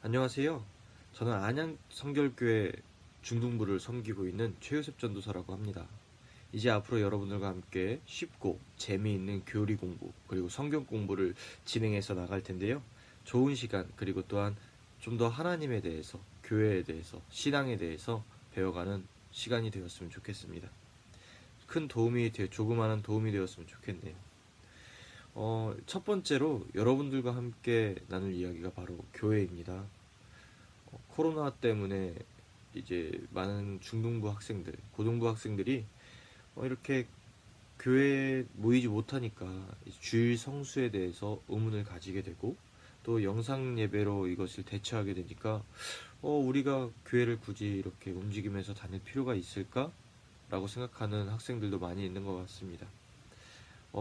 안녕하세요. 저는 안양 성결교회 중등부를 섬기고 있는 최요셉 전도사라고 합니다. 이제 앞으로 여러분들과 함께 쉽고 재미있는 교리 공부 그리고 성경 공부를 진행해서 나갈 텐데요. 좋은 시간 그리고 또한 좀 더 하나님에 대해서, 교회에 대해서, 신앙에 대해서 배워가는 시간이 되었으면 좋겠습니다. 조그마한 도움이 되었으면 좋겠네요. 첫 번째로 여러분들과 함께 나눌 이야기가 바로 교회입니다. 코로나 때문에 이제 많은 중등부 학생들, 고등부 학생들이 이렇게 교회에 모이지 못하니까 주일 성수에 대해서 의문을 가지게 되고 또 영상 예배로 이것을 대처하게 되니까 우리가 교회를 굳이 이렇게 움직이면서 다닐 필요가 있을까? 라고 생각하는 학생들도 많이 있는 것 같습니다.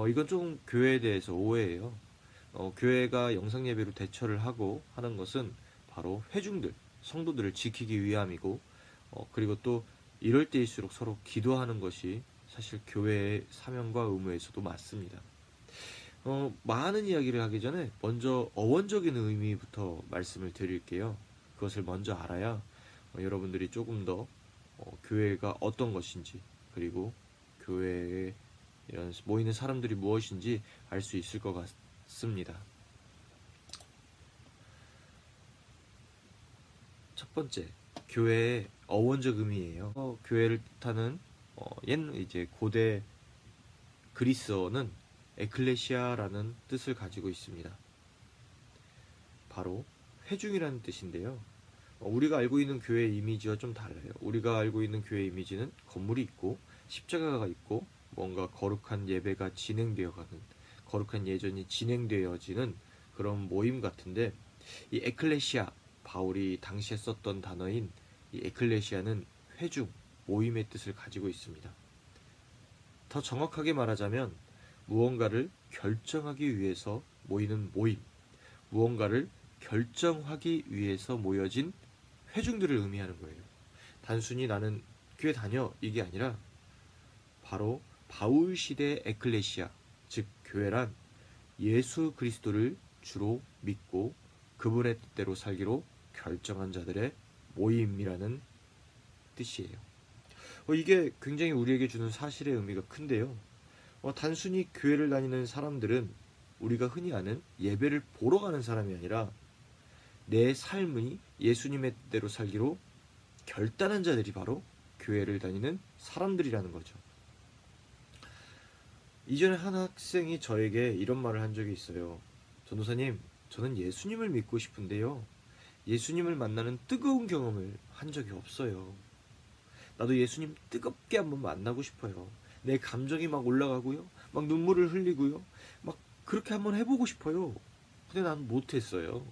이건 좀 교회에 대해서 오해예요. 교회가 영상 예배로 대처를 하고 하는 것은 바로 회중들, 성도들을 지키기 위함이고, 그리고 또 이럴 때일수록 서로 기도하는 것이 사실 교회의 사명과 의무에서도 맞습니다. 많은 이야기를 하기 전에 먼저 어원적인 의미부터 말씀을 드릴게요. 그것을 먼저 알아야 여러분들이 조금 더 교회가 어떤 것인지 그리고 교회에 이런 모이는 사람들이 무엇인지 알 수 있을 것 같습니다. 첫 번째, 교회의 어원적 의미예요. 교회를 뜻하는 이제 고대 그리스어는 에클레시아라는 뜻을 가지고 있습니다. 바로 회중이라는 뜻인데요. 우리가 알고 있는 교회 이미지와 좀 달라요. 우리가 알고 있는 교회 이미지는 건물이 있고 십자가가 있고 뭔가 거룩한 예배가 진행되어가는, 거룩한 예전이 진행되어지는 그런 모임 같은데, 이 에클레시아, 바울이 당시에 썼던 단어인 이 에클레시아는 회중, 모임의 뜻을 가지고 있습니다. 더 정확하게 말하자면 무언가를 결정하기 위해서 모이는 모임, 무언가를 결정하기 위해서 모여진 회중들을 의미하는 거예요. 단순히 나는 교회 다녀 이게 아니라 바로 바울 시대 에클레시아, 즉 교회란 예수 그리스도를 주로 믿고 그분의 뜻대로 살기로 결정한 자들의 모임이라는 뜻이에요. 이게 굉장히 우리에게 주는 사실의 의미가 큰데요. 단순히 교회를 다니는 사람들은 우리가 흔히 아는 예배를 보러 가는 사람이 아니라 내 삶이 예수님의 뜻대로 살기로 결단한 자들이 바로 교회를 다니는 사람들이라는 거죠. 이전에 한 학생이 저에게 이런 말을 한 적이 있어요. 전도사님, 저는 예수님을 믿고 싶은데요. 예수님을 만나는 뜨거운 경험을 한 적이 없어요. 나도 예수님 뜨겁게 한번 만나고 싶어요. 내 감정이 막 올라가고요. 막 눈물을 흘리고요. 막 그렇게 한번 해보고 싶어요. 근데 난 못했어요.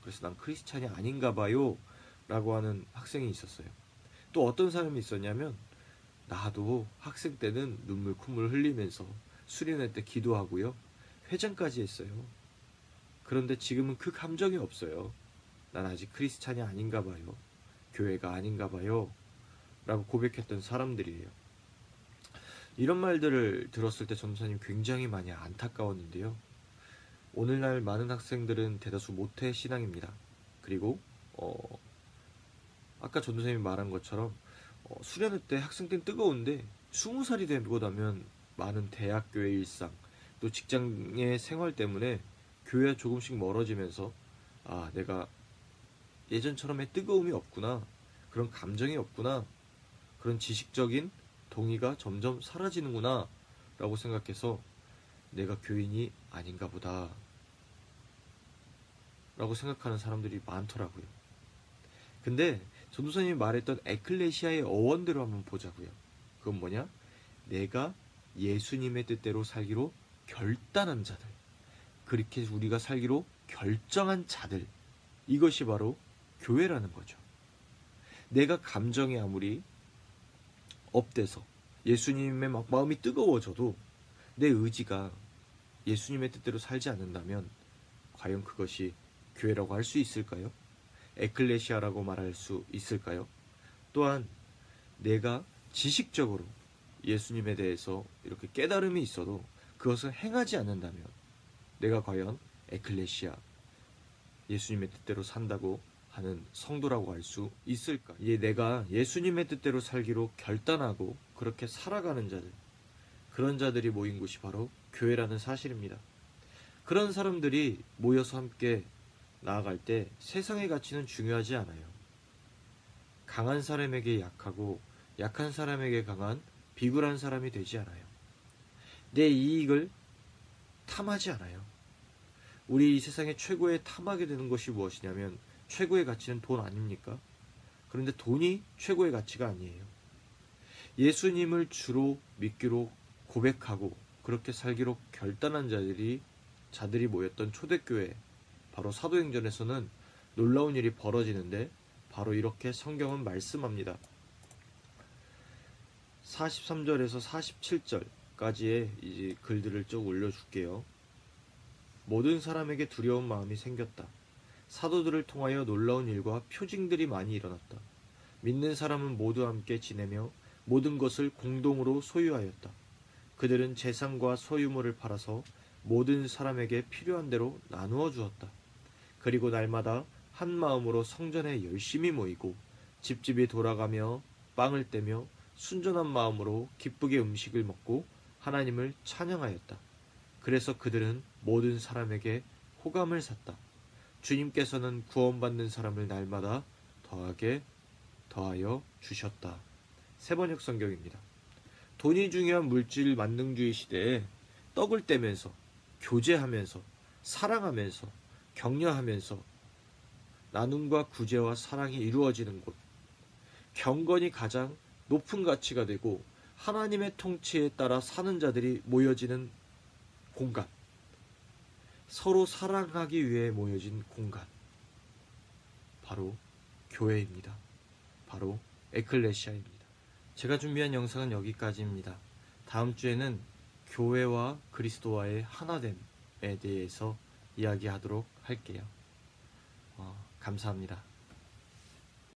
그래서 난 크리스찬이 아닌가 봐요. 라고 하는 학생이 있었어요. 또 어떤 사람이 있었냐면, 나도 학생 때는 눈물 콧물 흘리면서 수련회 때 기도하고요. 회장까지 했어요. 그런데 지금은 그 감정이 없어요. 난 아직 크리스찬이 아닌가 봐요. 교회가 아닌가 봐요. 라고 고백했던 사람들이에요. 이런 말들을 들었을 때 전도사님 굉장히 많이 안타까웠는데요. 오늘날 많은 학생들은 대다수 모태 신앙입니다. 그리고 아까 전도사님이 말한 것처럼 수련회 때 학생 때는 뜨거운데 20살이 되고 나면 많은 대학교의 일상 또 직장의 생활 때문에 교회와 조금씩 멀어지면서 내가 예전처럼의 뜨거움이 없구나, 그런 감정이 없구나, 그런 지식적인 동의가 점점 사라지는구나 라고 생각해서 내가 교인이 아닌가 보다 라고 생각하는 사람들이 많더라고요. 근데 전도사님이 말했던 에클레시아의 어원대로 한번 보자고요. 그건 뭐냐? 내가 예수님의 뜻대로 살기로 결단한 자들, 그렇게 우리가 살기로 결정한 자들, 이것이 바로 교회라는 거죠. 내가 감정이 아무리 업돼서 예수님의 막 마음이 뜨거워져도 내 의지가 예수님의 뜻대로 살지 않는다면 과연 그것이 교회라고 할 수 있을까요? 에클레시아라고 말할 수 있을까요? 또한 내가 지식적으로 예수님에 대해서 이렇게 깨달음이 있어도 그것을 행하지 않는다면 내가 과연 에클레시아, 예수님의 뜻대로 산다고 하는 성도라고 할 수 있을까? 이제 내가 예수님의 뜻대로 살기로 결단하고 그렇게 살아가는 자들, 그런 자들이 모인 곳이 바로 교회라는 사실입니다. 그런 사람들이 모여서 함께 나아갈 때 세상의 가치는 중요하지 않아요. 강한 사람에게 약하고 약한 사람에게 강한 비굴한 사람이 되지 않아요. 내 이익을 탐하지 않아요. 우리 이 세상의 최고의 탐하게 되는 것이 무엇이냐면 최고의 가치는 돈 아닙니까? 그런데 돈이 최고의 가치가 아니에요. 예수님을 주로 믿기로 고백하고 그렇게 살기로 결단한 자들이 모였던 초대교회, 바로 사도행전에서는 놀라운 일이 벌어지는데 바로 이렇게 성경은 말씀합니다. 43절에서 47절까지의 이제 글들을 쭉 올려줄게요. 모든 사람에게 두려운 마음이 생겼다. 사도들을 통하여 놀라운 일과 표징들이 많이 일어났다. 믿는 사람은 모두 함께 지내며 모든 것을 공동으로 소유하였다. 그들은 재산과 소유물을 팔아서 모든 사람에게 필요한 대로 나누어 주었다. 그리고 날마다 한 마음으로 성전에 열심히 모이고 집집이 돌아가며 빵을 떼며 순전한 마음으로 기쁘게 음식을 먹고 하나님을 찬양하였다. 그래서 그들은 모든 사람에게 호감을 샀다. 주님께서는 구원받는 사람을 날마다 더하여 주셨다. 세번역 성경입니다. 돈이 중요한 물질 만능주의 시대에 떡을 떼면서 교제하면서 사랑하면서 격려하면서 나눔과 구제와 사랑이 이루어지는 곳, 경건이 가장 높은 가치가 되고 하나님의 통치에 따라 사는 자들이 모여지는 공간, 서로 사랑하기 위해 모여진 공간, 바로 교회입니다. 바로 에클레시아입니다. 제가 준비한 영상은 여기까지입니다. 다음 주에는 교회와 그리스도와의 하나됨에 대해서 이야기하도록 할게요. 감사합니다.